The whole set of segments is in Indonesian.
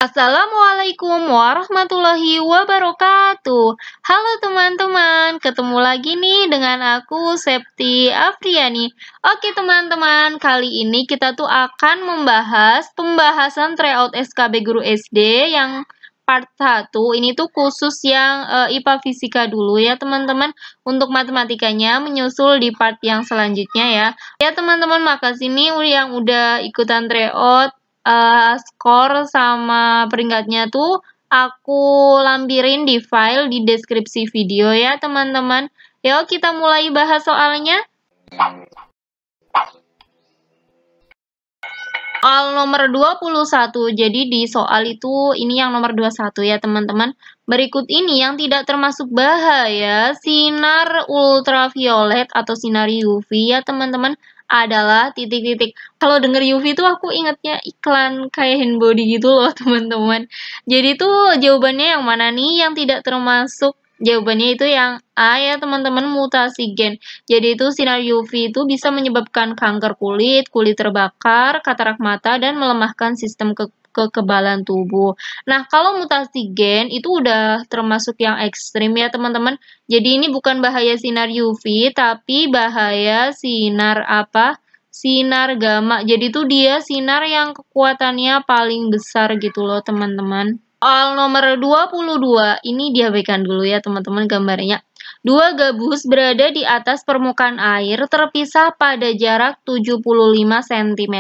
Assalamualaikum warahmatullahi wabarakatuh. Halo teman-teman, ketemu lagi nih dengan aku Septi Afriani. Oke teman-teman, kali ini kita tuh akan membahas pembahasan tryout SKB Guru SD yang part 1. Ini tuh khusus yang IPA Fisika dulu ya teman-teman. Untuk matematikanya menyusul di part yang selanjutnya ya. Ya teman-teman, makasih nih yang udah ikutan tryout. Skor sama peringkatnya tuh aku lampirin di file di deskripsi video ya teman-teman. Yuk kita mulai bahas soalnya. Soal nomor 21, jadi di soal itu ini yang nomor 21 ya teman-teman. Berikut ini yang tidak termasuk bahaya sinar ultraviolet atau sinar UV ya teman-teman adalah titik-titik. Kalau denger UV itu aku ingetnya iklan kayak handbody gitu loh teman-teman. Jadi tuh jawabannya yang mana nih yang tidak termasuk? Jawabannya itu yang A ya teman-teman, mutasi gen. Jadi itu sinar UV itu bisa menyebabkan kanker kulit, kulit terbakar, katarak mata, dan melemahkan sistem kekebalan tubuh. Nah, kalau mutasi gen itu udah termasuk yang ekstrim ya teman-teman. Jadi ini bukan bahaya sinar UV, tapi bahaya sinar apa? Sinar gamma. Jadi itu dia sinar yang kekuatannya paling besar gitu loh teman-teman. Soal nomor 22, ini diabaikan dulu ya teman-teman gambarnya. Dua gabus berada di atas permukaan air terpisah pada jarak 75 cm.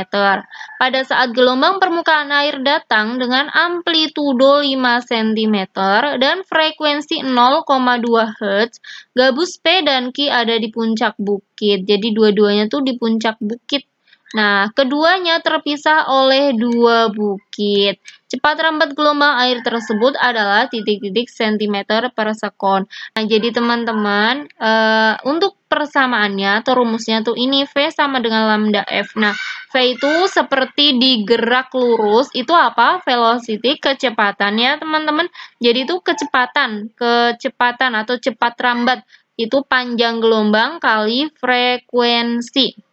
Pada saat gelombang permukaan air datang dengan amplitudo 5 cm dan frekuensi 0,2 Hz, gabus P dan Q ada di puncak bukit. Jadi dua-duanya tuh di puncak bukit. Nah, keduanya terpisah oleh dua bukit. Cepat rambat gelombang air tersebut adalah titik-titik cm per sekon. Nah, jadi teman-teman, untuk persamaannya atau rumusnya tuh ini V sama dengan lambda F. Nah, V itu seperti digerak lurus, itu apa? Velocity, kecepatan ya teman-teman. Jadi itu kecepatan atau cepat rambat. Itu panjang gelombang kali frekuensi.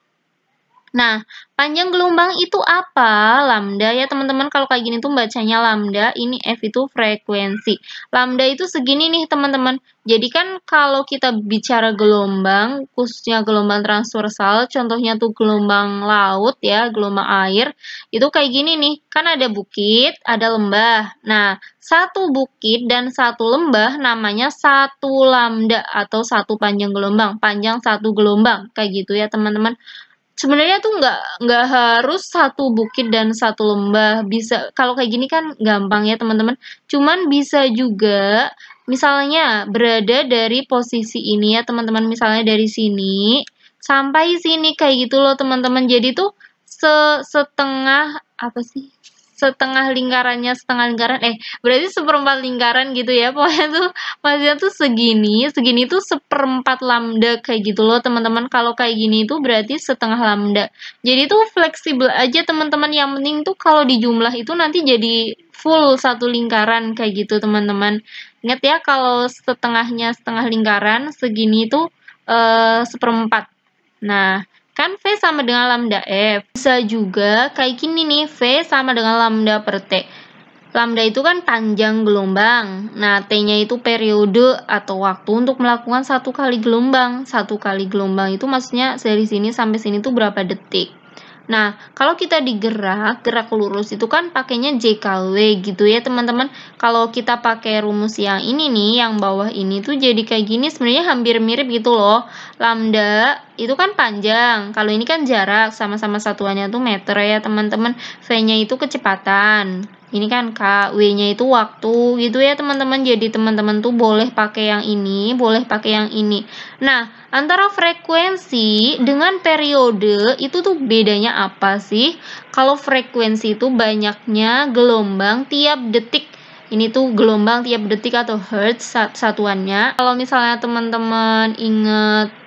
Nah, panjang gelombang itu apa? Lambda ya teman-teman, kalau kayak gini tuh bacanya lambda, ini F itu frekuensi. Lambda itu segini nih teman-teman. Jadi kan kalau kita bicara gelombang, khususnya gelombang transversal, contohnya tuh gelombang laut ya, gelombang air, itu kayak gini nih. Kan ada bukit, ada lembah. Nah, satu bukit dan satu lembah namanya satu lambda atau satu panjang gelombang. Panjang satu gelombang, kayak gitu ya teman-teman. Sebenarnya tuh nggak harus satu bukit dan satu lembah. Bisa, kalau kayak gini kan gampang ya teman-teman. Cuman bisa juga misalnya berada dari posisi ini ya teman-teman. Misalnya dari sini sampai sini kayak gitu loh teman-teman. Jadi tuh setengah apa sih? Setengah lingkaran, berarti seperempat lingkaran gitu ya, pokoknya tuh segini tuh seperempat lambda kayak gitu loh teman-teman. Kalau kayak gini itu berarti setengah lambda. Jadi tuh fleksibel aja teman-teman, yang penting tuh kalau dijumlah itu nanti jadi full satu lingkaran kayak gitu teman-teman. Ingat ya, kalau setengahnya setengah lingkaran, segini tuh seperempat. Nah, kan V sama dengan lambda F. Bisa juga kayak gini nih, V sama dengan lambda per T. Lambda itu kan panjang gelombang. Nah, T-nya itu periode atau waktu untuk melakukan satu kali gelombang. Satu kali gelombang itu maksudnya dari sini sampai sini tuh berapa detik. Nah, kalau kita gerak lurus itu kan pakainya JKW gitu ya teman-teman. Kalau kita pakai rumus yang ini nih, yang bawah ini tuh jadi kayak gini, sebenarnya hampir mirip gitu loh. Lambda itu kan panjang, kalau ini kan jarak, sama-sama satuannya tuh meter ya teman-teman. V-nya itu kecepatan. Ini kan K, W-nya itu waktu gitu ya teman-teman. Jadi teman-teman tuh boleh pakai yang ini, boleh pakai yang ini. Nah, antara frekuensi dengan periode itu tuh bedanya apa sih? Kalau frekuensi itu banyaknya gelombang tiap detik. Ini tuh gelombang tiap detik atau hertz satuannya. Kalau misalnya teman-teman ingat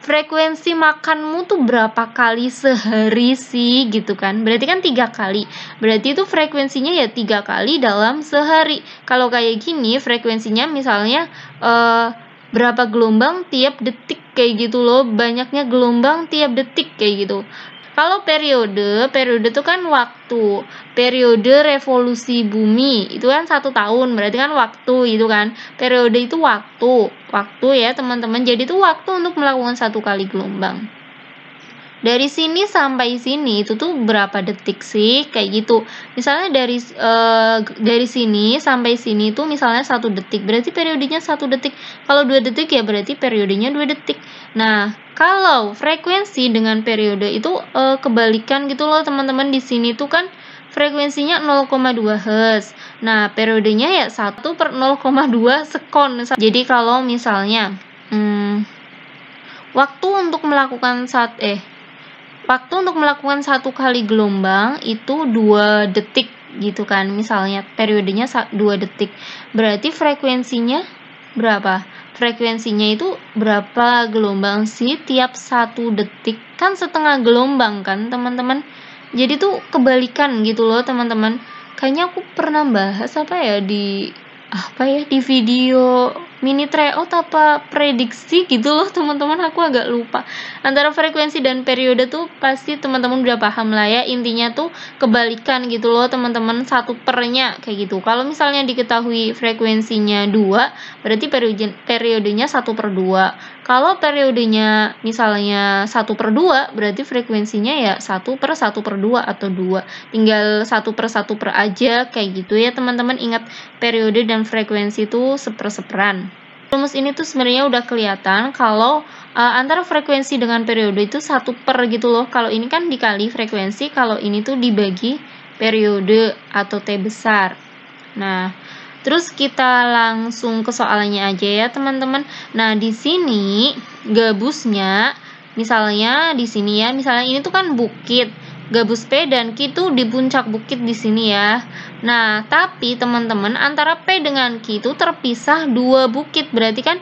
frekuensi makanmu tuh berapa kali sehari sih gitu kan, berarti kan 3 kali, berarti itu frekuensinya ya 3 kali dalam sehari. Kalau kayak gini frekuensinya misalnya berapa gelombang tiap detik kayak gitu loh, banyaknya gelombang tiap detik kayak gitu. Kalau periode tuh kan waktu. Periode revolusi bumi itu kan 1 tahun, berarti kan waktu itu kan. Periode itu waktu ya teman-teman. Jadi itu waktu untuk melakukan 1 kali gelombang. Dari sini sampai sini itu tuh berapa detik sih? Kayak gitu. Misalnya dari sini sampai sini tuh misalnya 1 detik, berarti periodenya 1 detik. Kalau 2 detik ya berarti periodenya 2 detik. Nah, kalau frekuensi dengan periode itu kebalikan gitu loh teman-teman. Di sini tuh kan frekuensinya 0,2 Hz. Nah, periodenya ya 1/0,2 sekon. Jadi kalau misalnya waktu untuk melakukan 1 kali gelombang itu 2 detik gitu kan. Misalnya periodenya 2 detik. Berarti frekuensinya berapa? Frekuensinya itu berapa gelombang sih tiap 1 detik? Kan setengah gelombang kan, teman-teman. Jadi tuh kebalikan gitu loh, teman-teman. Kayaknya aku pernah bahas di video mini tryout apa prediksi gitu loh teman-teman, aku agak lupa. Antara frekuensi dan periode tuh pasti teman-teman udah paham lah ya, intinya tuh kebalikan gitu loh teman-teman, 1/nya kayak gitu. Kalau misalnya diketahui frekuensinya 2, berarti periodenya 1/2. Kalau periodenya misalnya 1/2, berarti frekuensinya ya 1/1/2 atau 2. Tinggal 1/1 aja kayak gitu ya teman-teman. Ingat, periode dan frekuensi itu seper-seperan. Rumus ini tuh sebenarnya udah kelihatan kalau antara frekuensi dengan periode itu 1/, gitu loh. Kalau ini kan dikali frekuensi, kalau ini tuh dibagi periode atau T besar. Nah, terus kita langsung ke soalnya aja ya teman-teman. Nah, di sini gabusnya misalnya di sini ya, misalnya ini tuh kan bukit. Gabus P dan Q itu di puncak bukit di sini ya. Nah, tapi teman-teman antara P dengan Q itu terpisah 2 bukit. Berarti kan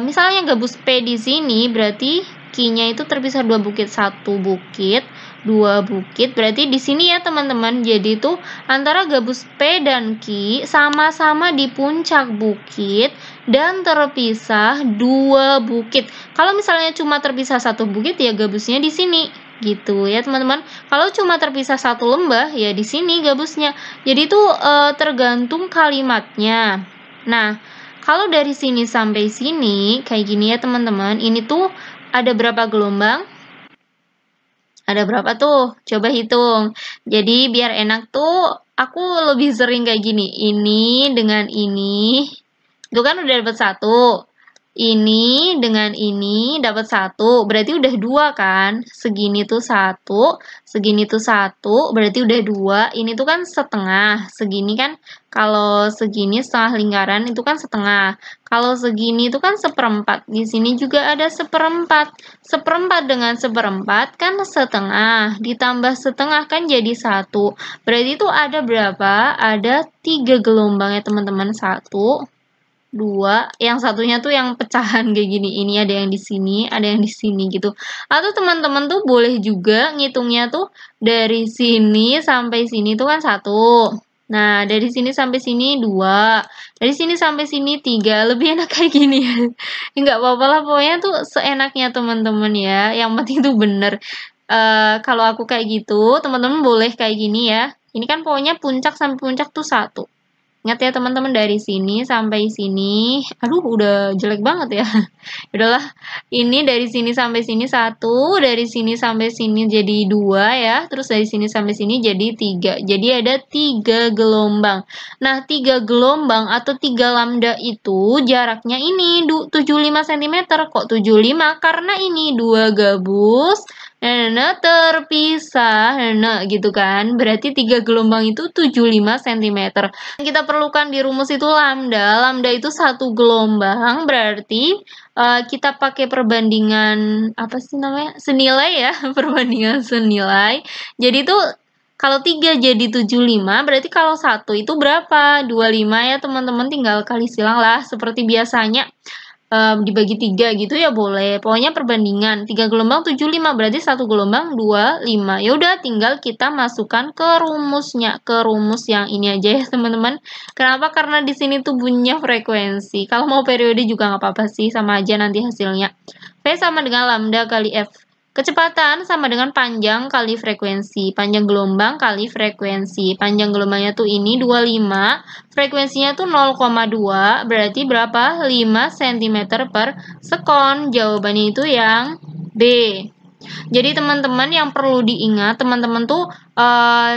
misalnya gabus P di sini berarti Q-nya itu terpisah 2 bukit. 1 bukit, 2 bukit. Berarti di sini ya teman-teman. Jadi itu antara gabus P dan Q sama-sama di puncak bukit dan terpisah 2 bukit. Kalau misalnya cuma terpisah 1 bukit ya gabusnya di sini. Gitu ya teman-teman. Kalau cuma terpisah 1 lembah ya di sini gabusnya. Jadi itu tergantung kalimatnya. Nah, kalau dari sini sampai sini kayak gini ya teman-teman, ini tuh ada berapa gelombang? Ada berapa tuh? Coba hitung. Jadi biar enak tuh aku lebih sering kayak gini. Ini dengan ini. Itu kan udah dapat 1. Ini dengan ini dapat 1, berarti udah 2 kan? Segini tuh 1, segini tuh 1, berarti udah 2. Ini tuh kan setengah. Segini kan kalau segini setengah lingkaran itu kan setengah. Kalau segini itu kan 1/4. Di sini juga ada 1/4. 1/4 dengan 1/4 kan setengah. Ditambah setengah kan jadi 1. Berarti itu ada berapa? Ada 3 gelombang ya teman-teman. 1, 2, yang satunya tuh yang pecahan kayak gini. Ini ada yang di sini, ada yang di sini gitu. Atau teman-teman tuh boleh juga ngitungnya tuh dari sini sampai sini tuh kan 1. Nah, dari sini sampai sini 2. Dari sini sampai sini 3. Lebih enak kayak gini ya. Enggak apa-apa lah, pokoknya tuh seenaknya teman-teman ya. Yang penting tuh bener. Kalau aku kayak gitu, teman-teman boleh kayak gini ya. Ini kan pokoknya puncak sampai puncak tuh 1. Ingat ya teman-teman, dari sini sampai sini. Aduh, udah jelek banget ya. Udahlah, ini dari sini sampai sini 1, dari sini sampai sini jadi 2 ya. Terus dari sini sampai sini jadi 3. Jadi ada 3 gelombang. Nah, 3 gelombang atau 3 lambda itu jaraknya ini 75 cm. Kok 75? Karena ini 2 gabus. Nah, terpisah. Nah, gitu kan. Berarti 3 gelombang itu 75 cm. Kita perlukan di rumus itu lambda. Lambda itu 1 gelombang, berarti kita pakai perbandingan apa sih namanya? Senilai ya, perbandingan senilai. Jadi itu kalau 3 jadi 75, berarti kalau 1 itu berapa? 25 ya teman-teman, tinggal kali silang lah seperti biasanya. Dibagi 3 gitu ya boleh. Pokoknya perbandingan 3 gelombang 75, berarti 1 gelombang 25. Ya udah tinggal kita masukkan ke rumusnya, ke rumus yang ini aja ya teman-teman. Kenapa? Karena di sini tuh bunyinya frekuensi. Kalau mau periode juga nggak apa-apa sih, sama aja nanti hasilnya. V sama dengan lambda kali F. Kecepatan sama dengan panjang kali frekuensi. Panjang gelombang kali frekuensi. Panjang gelombangnya tuh ini 25, frekuensinya tuh 0,2, berarti berapa? 5 cm per sekon. Jawabannya itu yang B. Jadi teman-teman yang perlu diingat, teman-teman tuh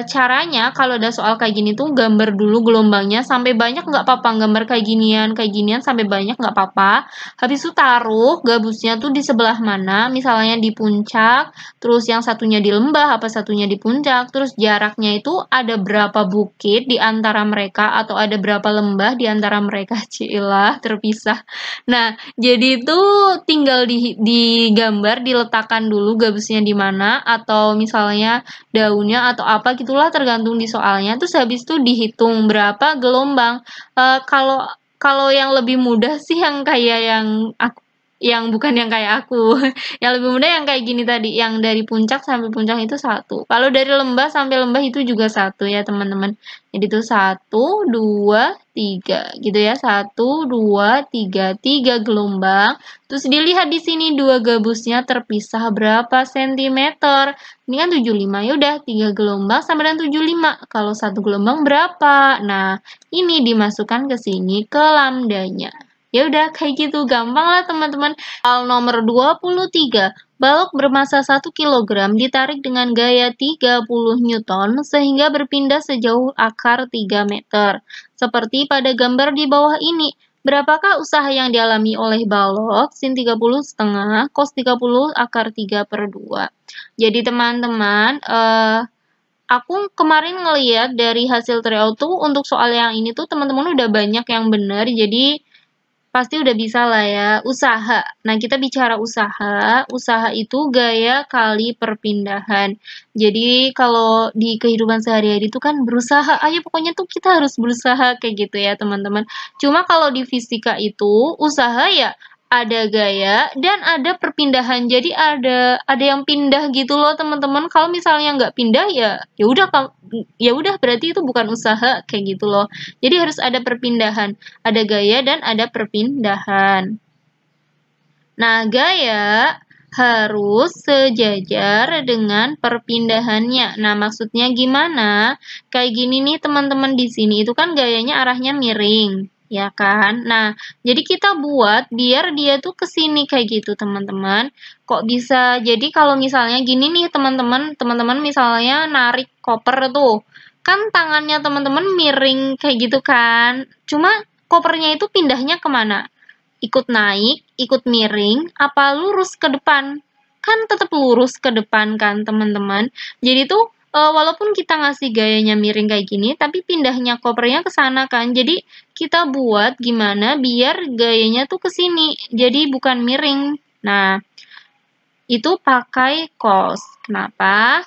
caranya kalau ada soal kayak gini tuh gambar dulu gelombangnya sampai banyak nggak apa-apa, gambar kayak ginian sampai banyak nggak apa-apa. Habis itu taruh gabusnya tuh di sebelah mana, misalnya di puncak, terus yang satunya di lembah, apa satunya di puncak, terus jaraknya itu ada berapa bukit di antara mereka atau ada berapa lembah di antara mereka, cilah terpisah. Nah, jadi itu tinggal digambar, diletakkan dulu gabusnya di mana, atau misalnya daunnya atau apa gitulah tergantung di soalnya. Terus habis itu dihitung berapa gelombang. Kalau yang lebih mudah sih yang kayak yang bukan yang kayak aku. Yang lebih mudah yang kayak gini tadi, yang dari puncak sampai puncak itu 1. Kalau dari lembah sampai lembah itu juga 1 ya, teman-teman. Jadi itu 1, 2, 3 gitu ya. 1, 2, 3, 3 gelombang. Terus dilihat di sini 2 gabusnya terpisah berapa sentimeter. Ini kan 75, ya udah 3 gelombang sama dengan 75. Kalau 1 gelombang berapa? Nah, ini dimasukkan ke sini ke lambdanya. Ya udah kayak gitu, gampang lah teman-teman. Soal nomor 23. Balok bermasa 1 kg ditarik dengan gaya 30 Newton sehingga berpindah sejauh akar 3 meter. Seperti pada gambar di bawah ini. Berapakah usaha yang dialami oleh balok sin 30,5 cos 30 akar 3/2? Jadi teman-teman, aku kemarin ngeliat dari hasil tryout tuh untuk soal yang ini tuh teman-teman udah banyak yang bener, jadi pasti udah bisa lah ya. Usaha. Nah, kita bicara usaha. Usaha itu gaya kali perpindahan. Jadi, kalau di kehidupan sehari-hari itu kan berusaha. Ayo, pokoknya tuh kita harus berusaha kayak gitu ya, teman-teman. Cuma kalau di fisika itu, usaha ya ada gaya dan ada perpindahan. Jadi ada yang pindah gitu loh, teman-teman. Kalau misalnya nggak pindah ya udah berarti itu bukan usaha kayak gitu loh. Jadi harus ada perpindahan, ada gaya dan ada perpindahan. Nah, gaya harus sejajar dengan perpindahannya. Nah, maksudnya gimana? Kayak gini nih teman-teman, di sini itu kan gayanya arahnya miring, ya kan? Nah, jadi kita buat biar dia tuh ke sini kayak gitu, teman-teman. Kok bisa? Jadi kalau misalnya gini nih, teman-teman misalnya narik koper tuh. Kan tangannya teman-teman miring kayak gitu kan. Cuma kopernya itu pindahnya kemana? Ikut naik, ikut miring, apa lurus ke depan? Kan tetap lurus ke depan kan, teman-teman. Jadi tuh walaupun kita ngasih gayanya miring kayak gini, tapi pindahnya kopernya ke sana kan. Jadi kita buat gimana biar gayanya tuh ke sini. Jadi bukan miring. Nah, itu pakai cos. Kenapa?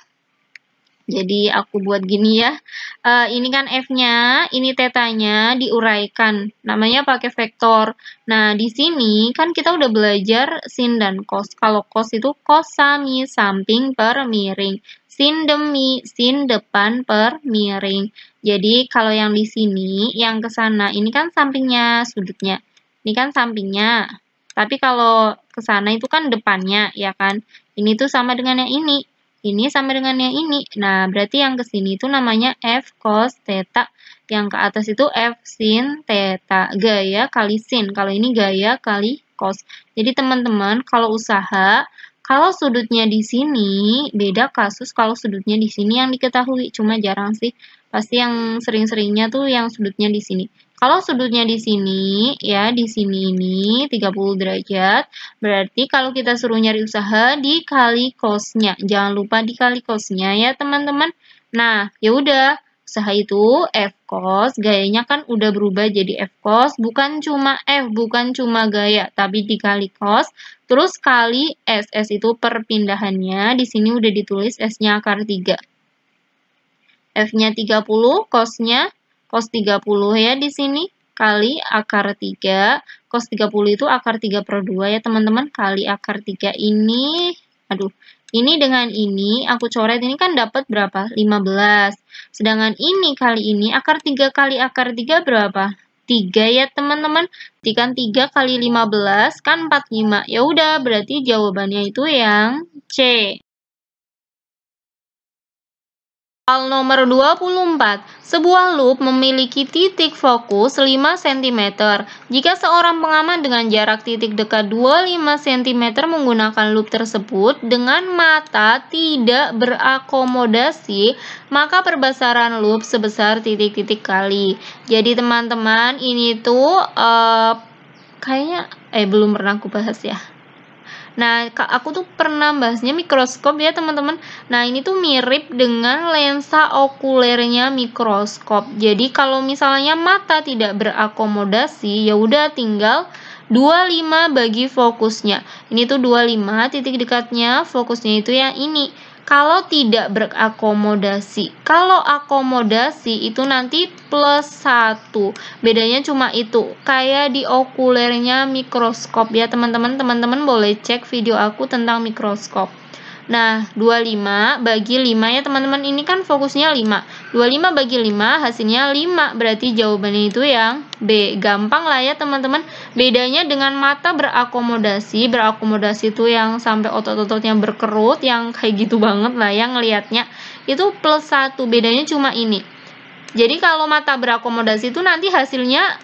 Jadi aku buat gini ya. Ini kan F-nya, ini tetanya diuraikan. Namanya pakai vektor. Nah, di sini kan kita udah belajar sin dan cos. Kalau cos itu cos sami samping per miring. Sin demi sin depan per miring. Jadi kalau yang di sini, yang ke sana, ini kan sampingnya sudutnya. Ini kan sampingnya. Tapi kalau ke sana itu kan depannya, ya kan? Ini tuh sama dengan yang ini. Ini sama dengan yang ini. Nah, berarti yang ke sini itu namanya F cos theta. Yang ke atas itu F sin theta. Gaya kali sin. Kalau ini gaya kali cos. Jadi teman-teman, kalau usaha, kalau sudutnya di sini, beda kasus kalau sudutnya di sini yang diketahui. Cuma jarang sih. Pasti yang sering-seringnya tuh yang sudutnya di sini. Kalau sudutnya di sini, ya di sini ini 30 derajat, berarti kalau kita suruh nyari usaha dikali cosnya. Jangan lupa dikali cosnya ya teman-teman. Nah, ya udah, usaha itu F cos, gayanya kan udah berubah jadi F cos, bukan cuma F, bukan cuma gaya, tapi dikali cos, terus kali S. S itu perpindahannya, di sini udah ditulis S-nya akar 3. F-nya 30, cos-nya cos 30 ya di sini, kali akar 3. Cos 30 itu akar 3/2 ya teman-teman, kali akar 3 ini, aduh, ini dengan ini, aku coret ini kan dapat berapa? 15. Sedangkan ini kali ini, akar 3 kali akar 3 berapa? 3 ya teman-teman. Kan 3 kali 15 kan 45. Ya udah, berarti jawabannya itu yang C. Soal nomor 24. Sebuah loop memiliki titik fokus 5 cm. Jika seorang pengamat dengan jarak titik dekat 25 cm menggunakan loop tersebut dengan mata tidak berakomodasi, maka perbesaran loop sebesar titik-titik kali. Jadi teman-teman, ini tuh kayaknya belum pernah aku bahas ya. Nah, aku tuh pernah bahasnya mikroskop ya teman-teman. Nah, ini tuh mirip dengan lensa okulernya mikroskop. Jadi kalau misalnya mata tidak berakomodasi, ya udah tinggal 25 bagi fokusnya. Ini tuh 25, titik dekatnya, fokusnya itu yang ini. Kalau tidak berakomodasi, kalau akomodasi itu nanti plus 1. Bedanya cuma itu, kayak di okulernya mikroskop ya teman-teman. Teman-teman boleh cek video aku tentang mikroskop. Nah, 25 bagi 5 ya teman-teman, ini kan fokusnya 5. 25 bagi 5 hasilnya 5, berarti jawabannya itu yang B. Gampang lah ya teman-teman. Bedanya dengan mata berakomodasi itu yang sampai otot-ototnya berkerut, yang kayak gitu banget lah yang ngelihatnya. Itu plus 1, bedanya cuma ini. Jadi kalau mata berakomodasi itu nanti hasilnya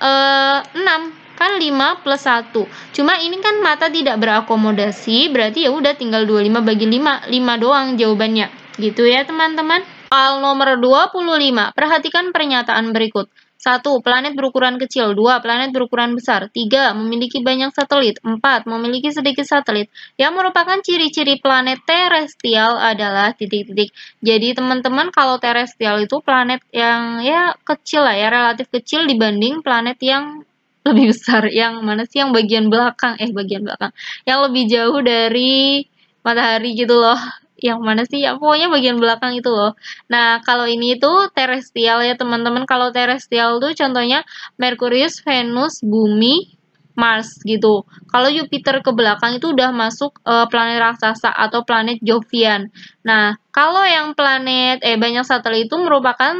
6. Kan 5 plus 1. Cuma ini kan mata tidak berakomodasi, berarti ya udah tinggal 25 bagi 5. 5 doang jawabannya. Gitu ya teman-teman. Soal nomor 25. Perhatikan pernyataan berikut. 1. Planet berukuran kecil. 2. Planet berukuran besar. 3. Memiliki banyak satelit. 4. Memiliki sedikit satelit. Yang merupakan ciri-ciri planet terestrial adalah titik-titik. Jadi teman-teman, kalau terestrial itu planet yang ya kecil lah ya, relatif kecil dibanding planet yang lebih besar. Yang mana sih yang bagian belakang? Yang lebih jauh dari matahari gitu loh. Yang mana sih? Ya, pokoknya bagian belakang itu loh. Nah, kalau ini tuh terestrial ya teman-teman. Kalau terestrial tuh contohnya Merkurius, Venus, Bumi, Mars gitu. Kalau Jupiter ke belakang itu udah masuk planet raksasa atau planet Jovian. Nah, kalau yang planet banyak satelit itu merupakan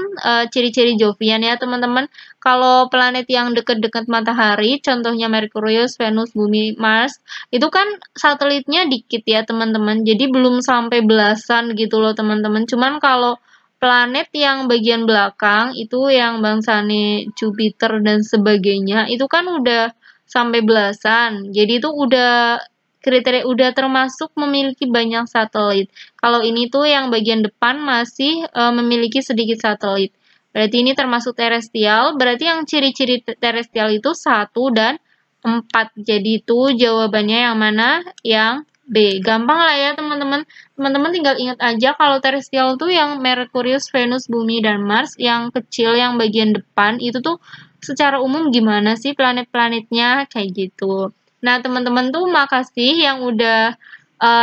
ciri-ciri Jovian ya teman-teman. Kalau planet yang dekat-dekat matahari, contohnya Merkurius, Venus, Bumi, Mars, itu kan satelitnya dikit ya teman-teman. Jadi belum sampai belasan gitu loh teman-teman. Cuman kalau planet yang bagian belakang itu yang bangsane Jupiter dan sebagainya, itu kan udah sampai belasan. Jadi itu udah kriteria udah termasuk memiliki banyak satelit. Kalau ini tuh yang bagian depan masih memiliki sedikit satelit. Berarti ini termasuk terestrial. Berarti yang ciri-ciri terestrial itu 1 dan 4. Jadi itu jawabannya yang mana? Yang B. Gampang lah ya teman-teman. Teman-teman tinggal ingat aja kalau terestrial tuh yang Merkurius, Venus, Bumi, dan Mars. Yang kecil yang bagian depan itu tuh secara umum gimana sih planet-planetnya kayak gitu. Nah, teman-teman tuh makasih yang udah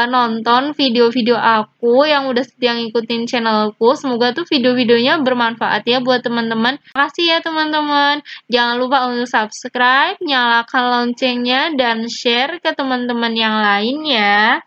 nonton video-video aku, yang udah setia ngikutin channelku. Semoga tuh video-videonya bermanfaat ya buat teman-teman. Makasih ya teman-teman. Jangan lupa untuk subscribe, nyalakan loncengnya, dan share ke teman-teman yang lain ya.